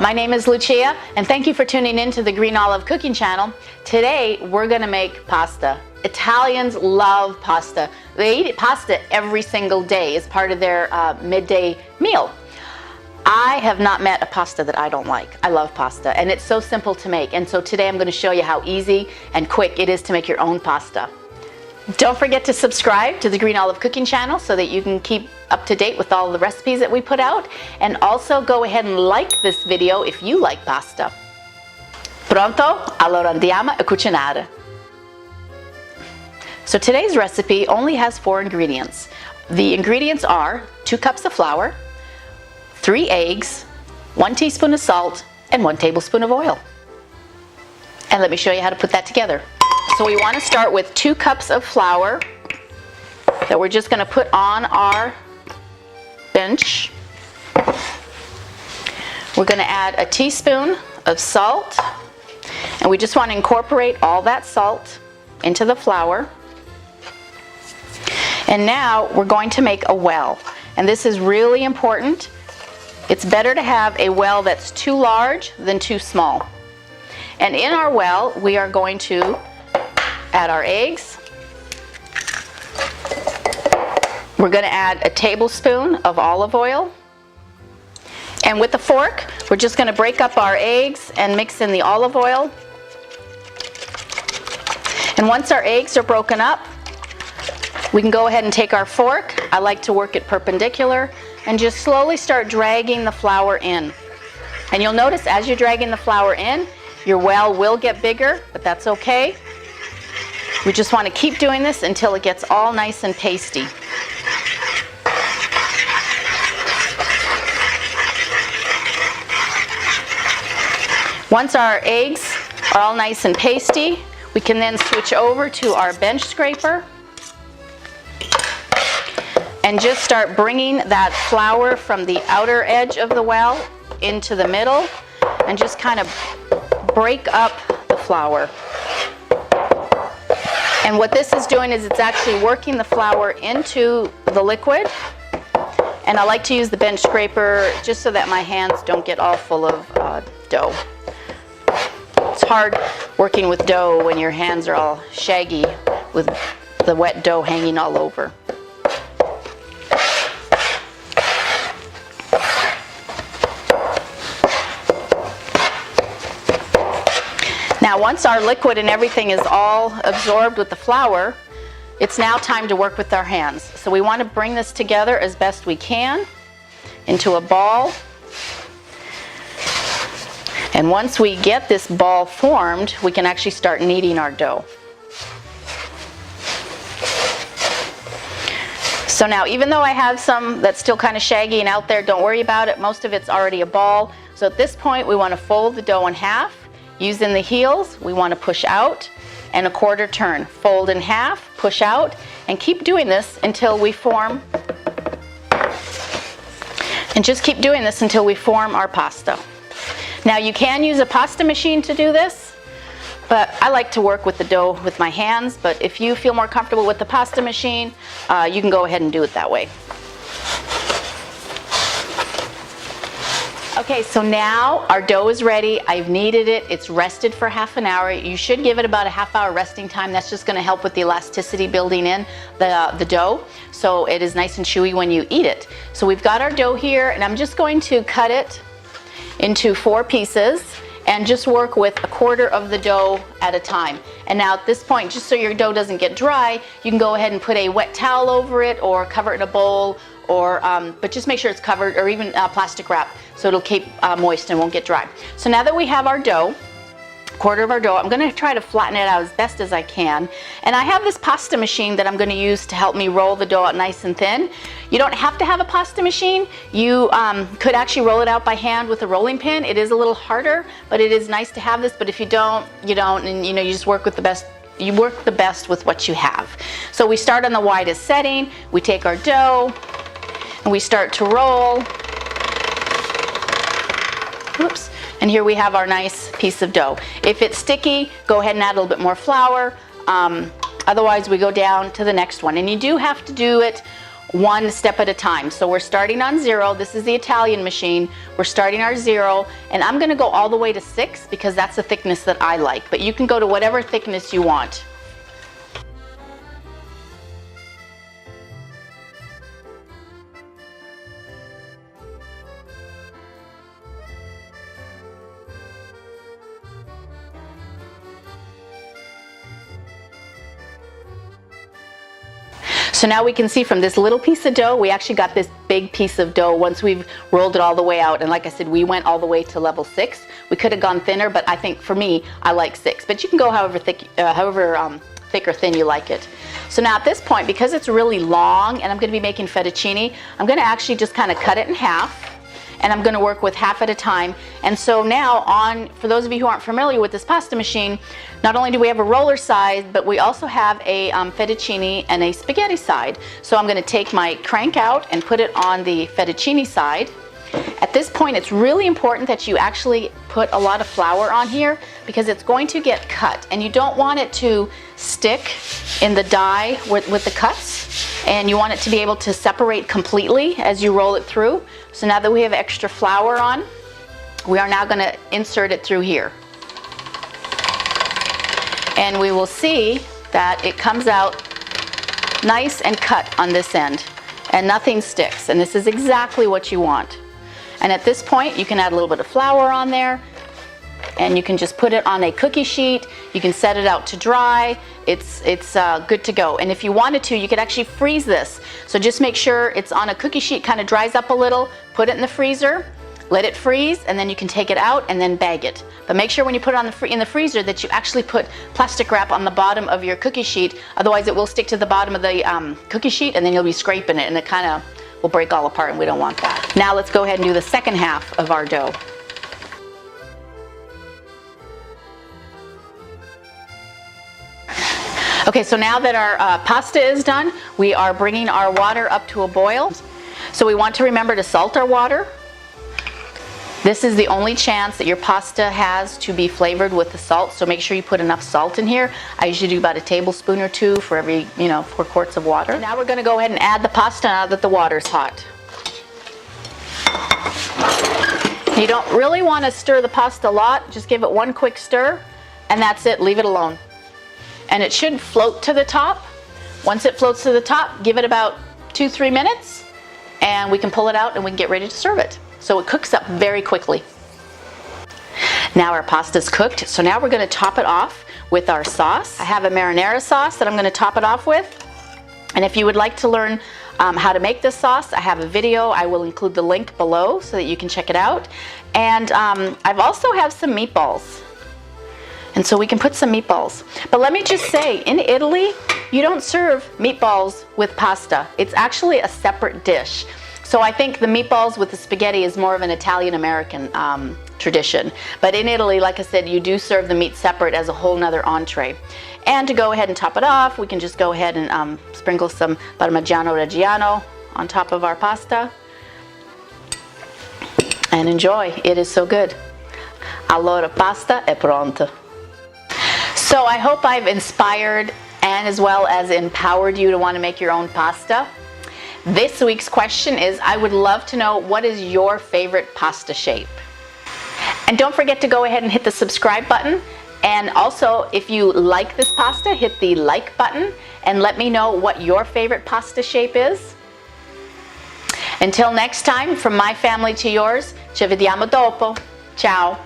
my name is Lucia, and thank you for tuning in to the GreenOlive cooking channel. Today, we're gonna make pasta. Italians love pasta. They eat pasta every single day as part of their midday meal. I have not met a pasta that I don't like. I love pasta, and it's so simple to make. And so today I'm gonna show you how easy and quick it is to make your own pasta. Don't forget to subscribe to the GreenOlive cooking channel so that you can keep up to date with all the recipes that we put out. And also go ahead and like this video if you like pasta. Pronto? Allora andiamo a cucinare. So today's recipe only has 4 ingredients. The ingredients are 2 cups of flour, 3 eggs, 1 teaspoon of salt, and 1 tablespoon of oil. And let me show you how to put that together. So we want to start with 2 cups of flour that we're just going to put on our bench. We're going to add a teaspoon of salt, and we just want to incorporate all that salt into the flour. And now we're going to make a well, and this is really important. It's better to have a well that's too large than too small. And in our well, we are going to add our eggs. We're going to add a tablespoon of olive oil. And with a fork, we're just going to break up our eggs and mix in the olive oil. And once our eggs are broken up, we can go ahead and take our fork. I like to work it perpendicular and just slowly start dragging the flour in. And you'll notice as you're dragging the flour in, your well will get bigger, but that's okay. We just want to keep doing this until it gets all nice and pasty. Once our eggs are all nice and pasty, we can then switch over to our bench scraper and just start bringing that flour from the outer edge of the well into the middle and just kind of break up the flour. And what this is doing is it's actually working the flour into the liquid. And I like to use the bench scraper just so that my hands don't get all full of dough. It's hard working with dough when your hands are all shaggy with the wet dough hanging all over. Now once our liquid and everything is all absorbed with the flour, it's now time to work with our hands. So we want to bring this together as best we can into a ball. And once we get this ball formed, we can actually start kneading our dough. So now even though I have some that's still kind of shaggy and out there, don't worry about it. Most of it's already a ball. So at this point we want to fold the dough in half. Using the heels, we want to push out and a quarter turn. Fold in half, push out, and keep doing this until we form. And just keep doing this until we form our pasta. Now you can use a pasta machine to do this, but I like to work with the dough with my hands. But if you feel more comfortable with the pasta machine, you can go ahead and do it that way. Okay, so now our dough is ready. I've kneaded it. It's rested for half an hour. You should give it about a half-hour resting time. That's just going to help with the elasticity building in the dough, so it is nice and chewy when you eat it. So we've got our dough here, and I'm just going to cut it into 4 pieces and just work with a quarter of the dough at a time. And now at this point, just so your dough doesn't get dry, you can go ahead and put a wet towel over it or cover it in a bowl, or but just make sure it's covered, or even plastic wrap, so it'll keep moist and won't get dry. So now that we have our dough, quarter of our dough, I'm going to try to flatten it out as best as I can. And I have this pasta machine that I'm going to use to help me roll the dough out nice and thin. You don't have to have a pasta machine. You could actually roll it out by hand with a rolling pin. It is a little harder, but it is nice to have this. But if you don't, you don't, and you know, you just work with the best. You work the best with what you have. So we start on the widest setting. We take our dough and we start to roll. Oops. And here we have our nice piece of dough. If it's sticky, go ahead and add a little bit more flour. Otherwise, we go down to the next one. And you do have to do it one step at a time. So we're starting on 0. This is the Italian machine. We're starting our 0, and I'm going to go all the way to 6 because that's the thickness that I like. But you can go to whatever thickness you want. So now we can see from this little piece of dough, we actually got this big piece of dough once we've rolled it all the way out. And like I said, we went all the way to level 6. We could have gone thinner, but I think for me, I like 6. But you can go however thick or thin you like it. So now at this point, because it's really long and I'm going to be making fettuccine, I'm going to actually just kind of cut it in half. And I'm going to work with half at a time. And so now for those of you who aren't familiar with this pasta machine, not only do we have a roller side, but we also have a fettuccine and a spaghetti side. So I'm going to take my crank out and put it on the fettuccine side. At this point, it's really important that you actually put a lot of flour on here because it's going to get cut, and you don't want it to stick in the die with the cuts, and you want it to be able to separate completely as you roll it through. So now that we have extra flour on, we are now going to insert it through here. And we will see that it comes out nice and cut on this end, and nothing sticks, and this is exactly what you want. And at this point, you can add a little bit of flour on there, and you can just put it on a cookie sheet. You can set it out to dry. It's good to go. And if you wanted to, you could actually freeze this. So just make sure it's on a cookie sheet, kind of dries up a little, put it in the freezer, let it freeze, and then you can take it out and then bag it. But make sure when you put it in the freezer that you actually put plastic wrap on the bottom of your cookie sheet. Otherwise, it will stick to the bottom of the cookie sheet, and then you'll be scraping it, and it kind of will break all apart, and we don't want that. Now let's go ahead and do the second half of our dough. Okay, so now that our pasta is done, we are bringing our water up to a boil. So we want to remember to salt our water. This is the only chance that your pasta has to be flavored with the salt, so make sure you put enough salt in here. I usually do about a tablespoon or 2 for every, 4 quarts of water. Now we're going to go ahead and add the pasta now that the water's hot. You don't really want to stir the pasta a lot, just give it one quick stir, and that's it, leave it alone. And it should float to the top. Once it floats to the top, give it about 2-3 minutes, and we can pull it out and we can get ready to serve it. So it cooks up very quickly. Now our pasta's cooked, so now we're going to top it off with our sauce. I have a marinara sauce that I'm going to top it off with. And if you would like to learn how to make this sauce, I have a video. I will include the link below so that you can check it out. And I've also have some meatballs. And so we can put some meatballs. But let me just say, in Italy, you don't serve meatballs with pasta. It's actually a separate dish. So I think the meatballs with the spaghetti is more of an Italian-American tradition. But in Italy, like I said, you do serve the meat separate as a whole nother entree. And to go ahead and top it off, we can just go ahead and sprinkle some Parmigiano Reggiano on top of our pasta. And enjoy, it is so good. Allora pasta è pronta. So I hope I've inspired and as well as empowered you to want to make your own pasta. This week's question is, I would love to know, what is your favorite pasta shape? And don't forget to go ahead and hit the subscribe button. And also, if you like this pasta, hit the like button and let me know what your favorite pasta shape is. Until next time, from my family to yours, ci vediamo dopo. Ciao.